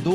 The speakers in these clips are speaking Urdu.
2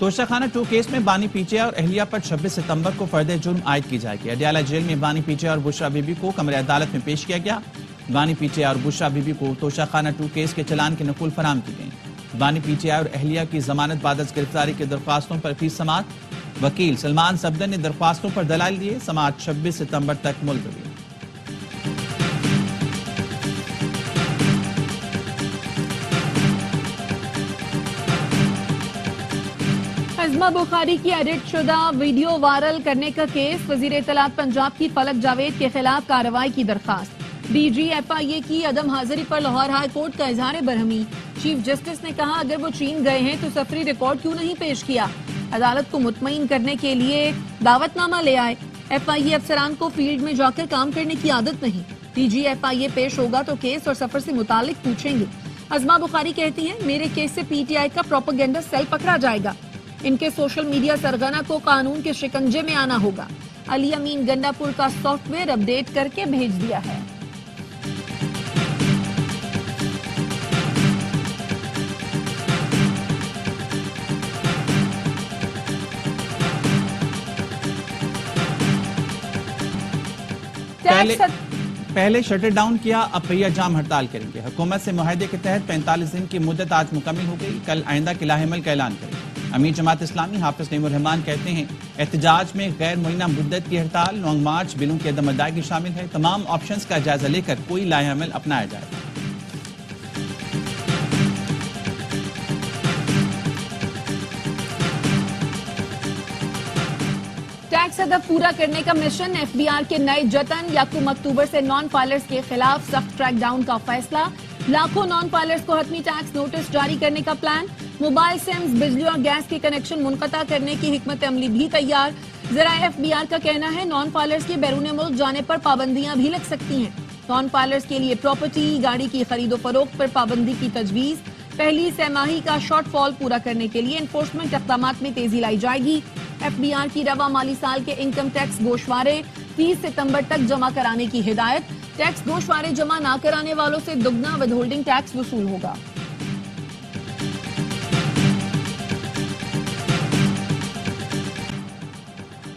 توشہ خانہ 2 کیس میں بانی پی ٹی آئی اور اہلیہ پر 26 ستمبر کو فرد جرم عائد کی جائے گی۔ اڈیالہ جیل میں بانی پی ٹی آئی اور بشرا بی بی کو کمرہ عدالت میں پیش کیا گیا۔ بانی پی ٹی آئی اور بشرا بی بی کو توشہ خانہ 2 کیس کے چلان کی نقول فراہم کی گئی۔ بانی پی ٹی آئی اور اہلیہ کی ضمانت بعد از گرفتاری کی درخواستوں پر فی سماعت وکیل سلمان صفدر نے درخواستوں پر دلائل دیے۔ سماعت 26 ستمبر تک ملتوی۔ ازما بخاری کی ایڈٹ شدہ ویڈیو وائرل کرنے کا کیس، وزیر اطلاعات پنجاب کی فلک جاوید کے خلاف کارروائی کی درخواست۔ ڈی جی ایف آئی اے کی عدم حاضری پر لاہور ہائی کورٹ کا اظہار برہمی۔ چیف جسٹس نے کہا اگر وہ چین گئے ہیں تو سفری ریکارڈ کیوں نہیں پیش کیا، عدالت کو مطمئن کرنے کے لیے دعوت نامہ لے آئے۔ ایف آئی اے افسران کو فیلڈ میں جا کر کام کرنے کی عادت نہیں، ڈی جی ایف آئی اے پیش ہوگا تو کیس اور سفر سے متعلق پوچھیں گے۔ ازما بخاری کہتی ہیں میرے کیس سے پی ٹی آئی کا پروپیگنڈا سیل پکڑا جائے گا، ان کے سوشل میڈیا سرگنہ کو قانون کے شکنجے میں آنا ہوگا۔ علی امین گنڈا پور کا سافٹ ویئر اپ ڈیٹ کر کے بھیج دیا ہے۔ پہلے شٹر ڈاؤن کیا، اب پہیہ جام ہڑتال کریں گے۔ حکومت سے معاہدے کے تحت 45 دن کی مدت آج مکمل ہو گئی، کل آئندہ کے لاہ عمل کا اعلان کریں گے۔ امیر جماعت اسلامی حافظ نعیم الرحمان کہتے ہیں احتجاج میں غیر معینہ مدت کی ہڑتال، 9 مارچ بلوں کی عدم ادائیگی شامل ہے۔ تمام آپشنز کا جائزہ لے کر کوئی لاہ عمل اپنایا جائے گا۔ ٹیکس ہدف پورا کرنے کا مشن، ایف بی آر کے نئے جتن، یکم اکتوبر سے نان فائلرز کے خلاف سخت ٹریک ڈاؤن کا فیصلہ، لاکھوں نان فائلرز کو حتمی ٹیکس نوٹس جاری کرنے کا پلان، موبائل سمز، بجلی اور گیس کے کنیکشن منقطع کرنے کی حکمت عملی بھی تیار۔ ذرائع ایف بی آر کا کہنا ہے نان فائلرز کے بیرون ملک جانے پر پابندیاں بھی لگ سکتی ہیں۔ نان فائلرز کے لیے پراپرٹی، گاڑی کی خرید و فروخت پر پابندی کی تجویز، پہلی سہ ماہی کا شارٹ فال پورا کرنے کے لیے انفورسمنٹ اقدامات میں تیزی لائی جائے گی۔ ایف بی آر کی رواں مالی سال کے انکم ٹیکس گوشوارے 30 ستمبر تک جمع کرانے کی ہدایت، ٹیکس گوشوارے جمع نہ کرانے والوں سے دگنا ود ہولڈنگ ٹیکس وصول ہوگا۔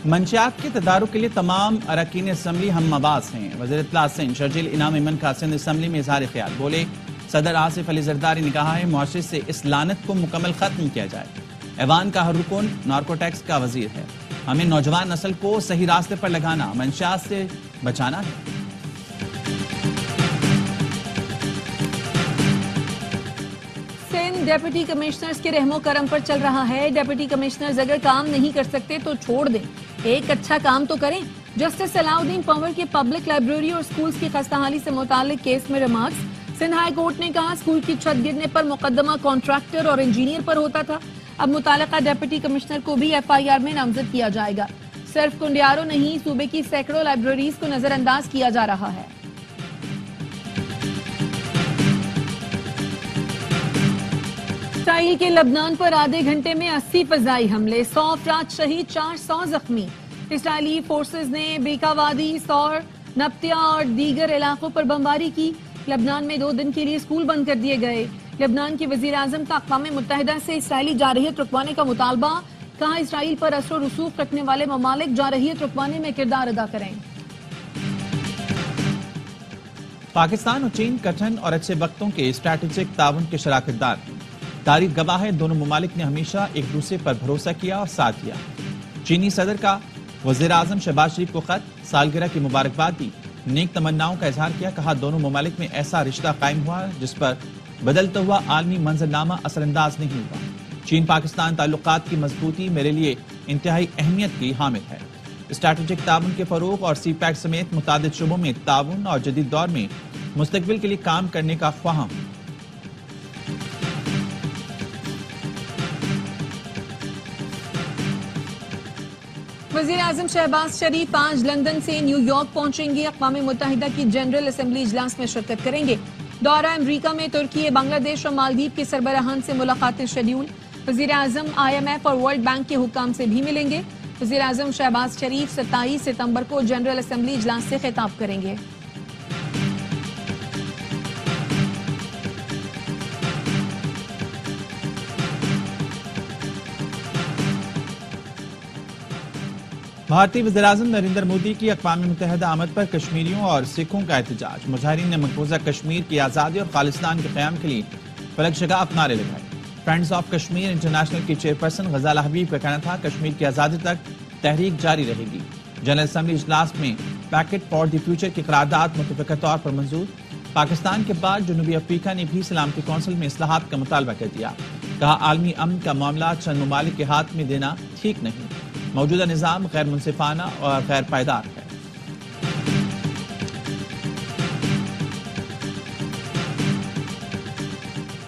منشیات کے تدارک کے لیے تمام اراکین اسمبلی ہم آواز ہیں۔ وزیر اطلاعات سندھ شرجیل انعام ایمن کا سندھ اسمبلی میں اظہار خیال، بولے صدر آصف علی زرداری نے کہا ہے معاشرے سے اس لعنت کو مکمل ختم کیا جائے۔ ایوان کا ہر رکن نارکو ٹیکس کا وزیر ہے، ہمیں نوجوان نسل کو صحیح راستے پر لگانا، منشیات سے بچانا ہے۔ سندھ ڈیپٹی کمشنرز کے رحم و کرم پر چل رہا ہے، ڈیپٹی کمشنرز اگر کام نہیں کر سکتے تو چھوڑ دیں، ایک اچھا کام تو کریں۔ جسٹس صلاح الدین پنور کے پبلک لائبریری اور سکولز کی خستہ سے متعلق کیس میں ریمارکس، سندھ ہائی کورٹ نے کہا سکول کی چھت گرنے پر مقدمہ کانٹریکٹر اور انجینئر پر ہوتا تھا، اب متعلقہ ڈیپٹی کمشنر کو بھی ایف آئی آر میں نامزد کیا جائے گا۔ صرف کنڈیارو نہیں، صوبے کی سینکڑوں لائبریریز کو نظر انداز کیا جا رہا ہے۔ اسرائیل کے لبنان پر آدھے گھنٹے میں 80 فضائی حملے، 100 افراد شہید، 400 زخمی۔ اسرائیلی فورسز نے بیکا وادی، سور، نبتیا اور دیگر علاقوں پر بمباری کی۔ لبنان میں 2 دن کے لیے اسکول بند کر دیے گئے۔ لبنان کے وزیر اعظم کا اقوام متحدہ سے اسرائیلی جارحیت رکوانے کا مطالبہ، کہا اسرائیل پر اثر و رسوخ رکھنے والے ممالک جارحیت رکوانے میں کردار ادا کریں۔ پاکستان اور چین کٹھن اور اچھے وقتوں کے اسٹریٹجک تعاون کے شراکت دار ہیں۔ تاریخ گواہ ہے دونوں ممالک نے ہمیشہ ایک دوسرے پر بھروسہ کیا اور ساتھ دیا۔ چینی صدر کا وزیر اعظم شہباز شریف کو خط، سالگرہ کی مبارکباد دی، نیک تمناؤں کا اظہار کیا، کہا دونوں ممالک میں ایسا رشتہ قائم ہوا جس پر بدلتا ہوا عالمی منظرنامہ اثر انداز نہیں ہوا۔ چین پاکستان تعلقات کی مضبوطی میرے لیے انتہائی اہمیت کی حامل ہے۔ اسٹریٹجک تعاون کے فروغ اور سی پیک سمیت متعدد شعبوں میں تعاون اور جدید دور میں مستقبل کے لیے کام کرنے کا خواہاں ہوں۔ وزیر اعظم شہباز شریف آج لندن سے نیو یارک پہنچیں گے، اقوام متحدہ کی جنرل اسمبلی اجلاس میں شرکت کریں گے۔ دورہ امریکہ میں ترکی، بنگلہ دیش اور مالدیپ کے سربراہان سے ملاقاتیں شیڈیول۔ وزیر اعظم آئی ایم ایف اور ورلڈ بینک کے حکام سے بھی ملیں گے۔ وزیر اعظم شہباز شریف 27 ستمبر کو جنرل اسمبلی اجلاس سے خطاب کریں گے۔ بھارتی وزیراعظم نریندر مودی کی اقوام متحدہ آمد پر کشمیریوں اور سکھوں کا احتجاج. مظاہرین نے مقبوضہ کشمیر کی آزادی اور خالصتان کے قیام کے لیے فلک شگاف نعرے لگائے. فرینڈز آف کشمیر انٹرنیشنل کی چیئرپرسن غزالہ حبیب کا کہنا تھا کشمیر کی آزادی تک تحریک جاری رہے گی. جنرل اسمبلی اجلاس میں پیکٹ فار دی فیوچر کی قرارداد متفقہ طور پر منظور. پاکستان کے بعد جنوبی افریقہ نے بھی سلامتی کونسل میں اصلاحات کا مطالبہ کر دیا. کہا عالمی امن کا معاملہ چند ممالک کے ہاتھ میں دینا ٹھیک نہیں. موجودہ نظام غیر منصفانہ اور غیر پائیدار ہے.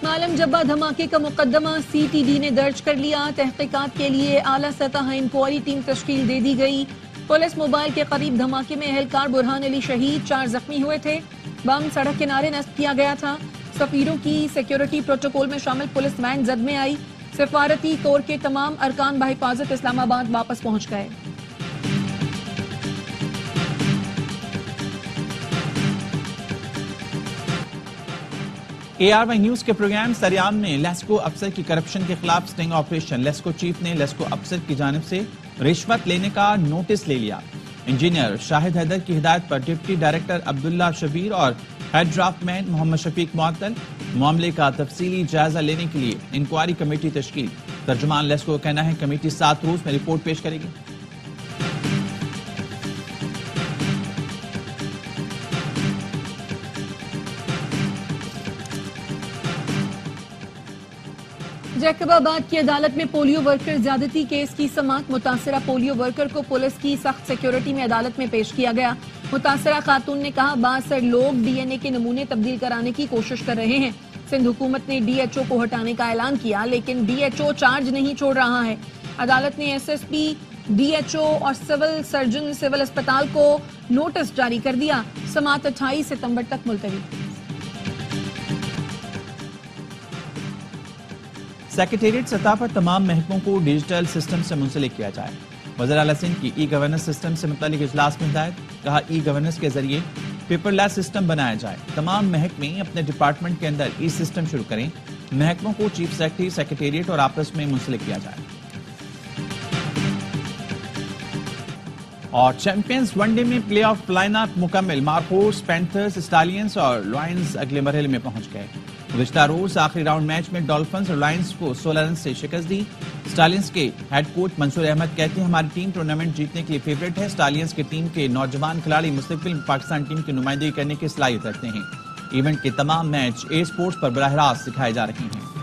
معلم جبہ دھماکے کا مقدمہ سی ٹی ڈی نے درج کر لیا. تحقیقات کے لیے اعلیٰ سطح انکوائری ٹیم تشکیل دے دی گئی. پولیس موبائل کے قریب دھماکے میں اہلکار برہان علی شہید، 4 زخمی ہوئے تھے. بم سڑک کنارے نصب کیا گیا تھا. سفیروں کی سیکیورٹی پروٹوکول میں شامل پولیس وین زد میں آئی. سفارتی کور کے تمام ارکان بحفاظت اسلام آباد واپس پہنچ گئے. ARY نیوز کے پروگرام سریام میں لیسکو افسر کی کرپشن کے خلاف سٹنگ آپریشن. لیسکو چیف نے لیسکو افسر کی جانب سے رشوت لینے کا نوٹس لے لیا. انجینئر شاہد حیدر کی ہدایت پر ڈپٹی ڈائریکٹر عبداللہ شبیر اور ہیڈ ڈرافٹ مین محمد شفیق معطل. معاملے کا تفصیلی جائزہ لینے کے لیے انکوائری کمیٹی تشکیل. ترجمان لیسکو کا کہنا ہے کمیٹی 7 روز میں رپورٹ پیش کرے گی. جیکب آباد کی عدالت میں پولیو ورکر زیادتی کیس کی سماعت. متاثرہ پولیو ورکر کو پولیس کی سخت سیکیورٹی میں عدالت میں پیش کیا گیا. متاثرہ خاتون نے کہا بااثر لوگ ڈی این اے کے نمونے تبدیل کرانے کی کوشش کر رہے ہیں. سندھ حکومت نے ڈی ایچ او کو ہٹانے کا اعلان کیا لیکن ڈی ایچ او چارج نہیں چھوڑ رہا ہے. عدالت نے S S P, D H O اور سول سرجن سول اسپتال کو نوٹس جاری کر دیا. سماعت 28 ستمبر تک ملتوی. سیکریٹریٹ سطح پر تمام محکموں کو ڈیجیٹل سسٹم سے منسلک کیا جائے. وزیر اعلیٰ سندھ کی ای گورننس سسٹم سے متعلق اجلاس میں ہدایت. کہا ای گورننس کے ذریعے پیپر لیس سسٹم بنایا جائے. تمام محکمے اپنے ڈپارٹمنٹ کے اندر ای سسٹم شروع کریں. محکموں کو چیف سیکرٹری، سیکریٹریٹ اور آپس میں منسلک کیا جائے. اور چیمپئنز ون ڈے میں پلے آف لائن اپ مکمل. مارکوس، پینتھرز، اسٹالینز اور لائنز اگلے مرحلے میں پہنچ گئے. گزشتہ روز آخری راؤنڈ میچ میں ڈولفنز اور لائنز کو 16 رن سے شکست دی. اسٹالینز کے ہیڈ کوچ منصور احمد کہتے ہیں ہماری ٹیم ٹورنامنٹ جیتنے کے لیے فیورٹ ہے. اسٹالینز کی ٹیم کے نوجوان کھلاڑی مستقبل میں پاکستان ٹیم کی نمائندگی کرنے کی صلاحیت رکھتے ہیں. ایونٹ کے تمام میچ اے اسپورٹس پر براہ راست دکھائے جا رہے ہیں.